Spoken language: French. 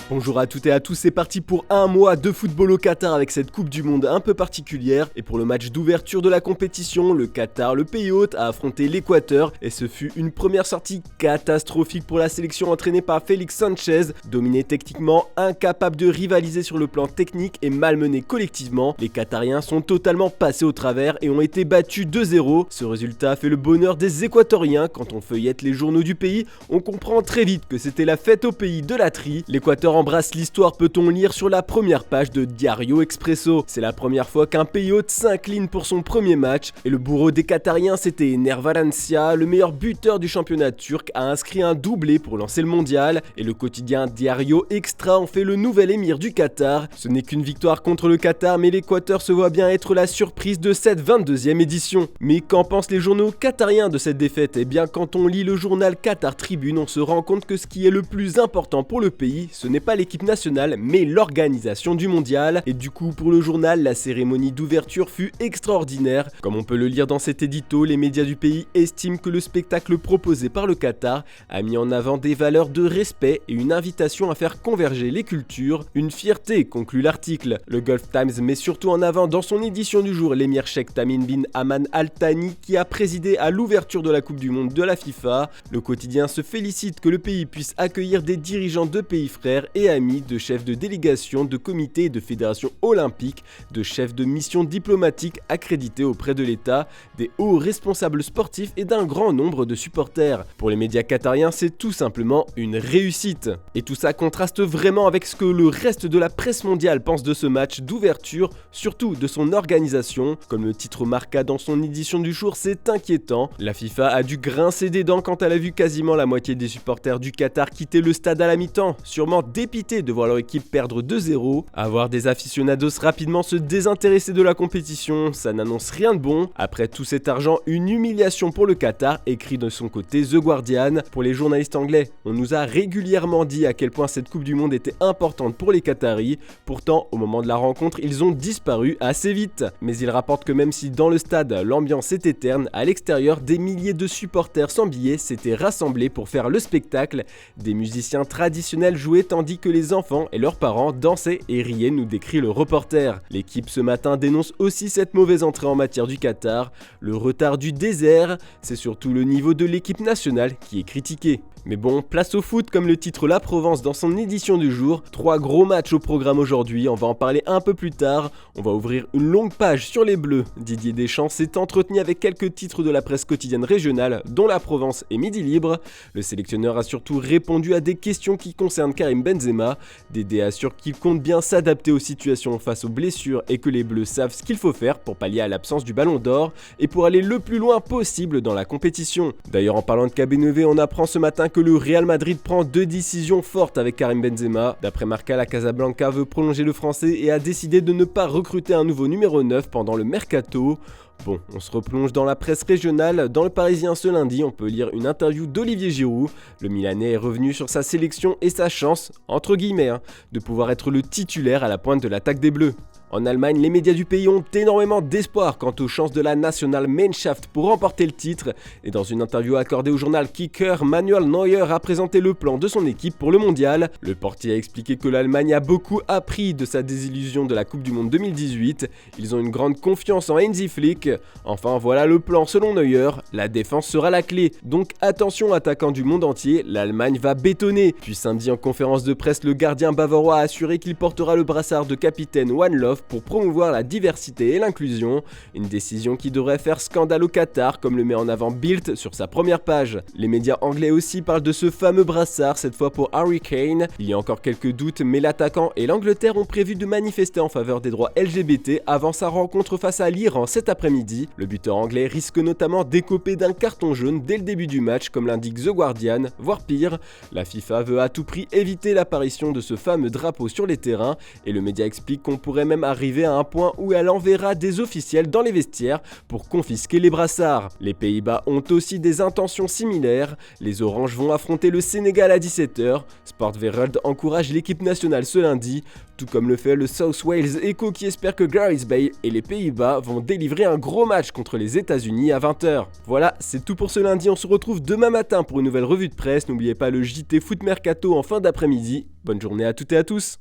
Bonjour à toutes et à tous, c'est parti pour un mois de football au Qatar avec cette Coupe du Monde un peu particulière. Et pour le match d'ouverture de la compétition, le Qatar, le pays hôte, a affronté l'Équateur. Et ce fut une première sortie catastrophique pour la sélection entraînée par Félix Sanchez. Dominé techniquement, incapable de rivaliser sur le plan technique et malmené collectivement, les Qatariens sont totalement passés au travers et ont été battus 2-0. Ce résultat fait le bonheur des Équatoriens. Quand on feuillette les journaux du pays, on comprend très vite que c'était la fête au pays de la tri. L'Équateur embrasse l'histoire, peut-on lire sur la première page de Diario Expresso. C'est la première fois qu'un pays hôte s'incline pour son premier match. Et le bourreau des Qatariens, c'était Ener Valencia, le meilleur buteur du championnat turc, a inscrit un doublé pour lancer le mondial. Et le quotidien Diario Extra en fait le nouvel émir du Qatar. Ce n'est qu'une victoire contre le Qatar, mais l'Équateur se voit bien être la surprise de cette 22e édition. Mais qu'en pensent les journaux qatariens de cette défaite? Eh bien, quand on lit le journal Qatar Tribune, on se rend compte que ce qui est le plus important pour le pays, ce n'est pas l'équipe nationale, mais l'organisation du mondial. Et du coup, pour le journal, la cérémonie d'ouverture fut extraordinaire. Comme on peut le lire dans cet édito, les médias du pays estiment que le spectacle proposé par le Qatar a mis en avant des valeurs de respect et une invitation à faire converger les cultures. Une fierté, conclut l'article. Le Gulf Times met surtout en avant dans son édition du jour l'émir Sheikh Tamim bin Hamad Al Thani qui a présidé à l'ouverture de la Coupe du Monde de la FIFA. Le quotidien se félicite que le pays puisse accueillir des dirigeants de pays frères et amis, de chefs de délégation, de comités et de fédérations olympiques, de chefs de missions diplomatiques accrédités auprès de l'État, des hauts responsables sportifs et d'un grand nombre de supporters. Pour les médias qatariens, c'est tout simplement une réussite. Et tout ça contraste vraiment avec ce que le reste de la presse mondiale pense de ce match d'ouverture, surtout de son organisation. Comme le titre marqua dans son édition du jour, c'est inquiétant. La FIFA a dû grincer des dents quand elle a vu quasiment la moitié des supporters du Qatar quitter le stade à la mi-temps, sûrement dépités de voir leur équipe perdre 2-0. Avoir des aficionados rapidement se désintéresser de la compétition, ça n'annonce rien de bon. Après tout cet argent, une humiliation pour le Qatar, écrit de son côté The Guardian. Pour les journalistes anglais, on nous a régulièrement dit à quel point cette Coupe du Monde était importante pour les Qataris. Pourtant, au moment de la rencontre, ils ont disparu assez vite. Mais il rapporte que même si dans le stade, l'ambiance était terne, à l'extérieur, des milliers de supporters sans billets s'étaient rassemblés pour faire le spectacle. Des musiciens traditionnels jouaient tandis que les enfants et leurs parents dansaient et riaient, nous décrit le reporter. L'équipe ce matin dénonce aussi cette mauvaise entrée en matière du Qatar. Le retard du désert, c'est surtout le niveau de l'équipe nationale qui est critiqué. Mais bon, place au foot comme le titre La Provence dans son édition du jour. 3 gros matchs au programme aujourd'hui, on va en parler un peu plus tard. On va ouvrir une longue page sur les Bleus. Didier Deschamps s'est entretenu avec quelques titres de la presse quotidienne régionale, dont La Provence et Midi Libre. Le sélectionneur a surtout répondu à des questions qui concernent Karim Benzema. Dédé assure qu'il compte bien s'adapter aux situations face aux blessures et que les Bleus savent ce qu'il faut faire pour pallier à l'absence du Ballon d'Or et pour aller le plus loin possible dans la compétition. D'ailleurs, en parlant de KB9, on apprend ce matin que le Real Madrid prend 2 décisions fortes avec Karim Benzema. D'après Marca, la Casablanca veut prolonger le français et a décidé de ne pas recruter un nouveau numéro 9 pendant le mercato. Bon, on se replonge dans la presse régionale. Dans le Parisien ce lundi, on peut lire une interview d'Olivier Giroud. Le Milanais est revenu sur sa sélection et sa chance, entre guillemets, de pouvoir être le titulaire à la pointe de l'attaque des Bleus. En Allemagne, les médias du pays ont énormément d'espoir quant aux chances de la Nationalmannschaft pour remporter le titre. Et dans une interview accordée au journal Kicker, Manuel Neuer a présenté le plan de son équipe pour le mondial. Le portier a expliqué que l'Allemagne a beaucoup appris de sa désillusion de la Coupe du Monde 2018. Ils ont une grande confiance en Hansi Flick. Enfin voilà le plan selon Neuer, la défense sera la clé. Donc attention attaquants du monde entier, l'Allemagne va bétonner. Puis samedi en conférence de presse, le gardien bavarois a assuré qu'il portera le brassard de capitaine One Love pour promouvoir la diversité et l'inclusion, une décision qui devrait faire scandale au Qatar comme le met en avant Bild sur sa première page. Les médias anglais aussi parlent de ce fameux brassard, cette fois pour Harry Kane. Il y a encore quelques doutes, mais l'attaquant et l'Angleterre ont prévu de manifester en faveur des droits LGBT avant sa rencontre face à l'Iran cet après-midi. Le buteur anglais risque notamment d'écoper d'un carton jaune dès le début du match comme l'indique The Guardian, voire pire. La FIFA veut à tout prix éviter l'apparition de ce fameux drapeau sur les terrains et le média explique qu'on pourrait même arriver à un point où elle enverra des officiels dans les vestiaires pour confisquer les brassards. Les Pays-Bas ont aussi des intentions similaires. Les Oranges vont affronter le Sénégal à 17h. Sportwereld encourage l'équipe nationale ce lundi, tout comme le fait le South Wales Echo qui espère que Gareth Bale et les Pays-Bas vont délivrer un gros match contre les États-Unis à 20h. Voilà, c'est tout pour ce lundi. On se retrouve demain matin pour une nouvelle revue de presse. N'oubliez pas le JT Foot Mercato en fin d'après-midi. Bonne journée à toutes et à tous.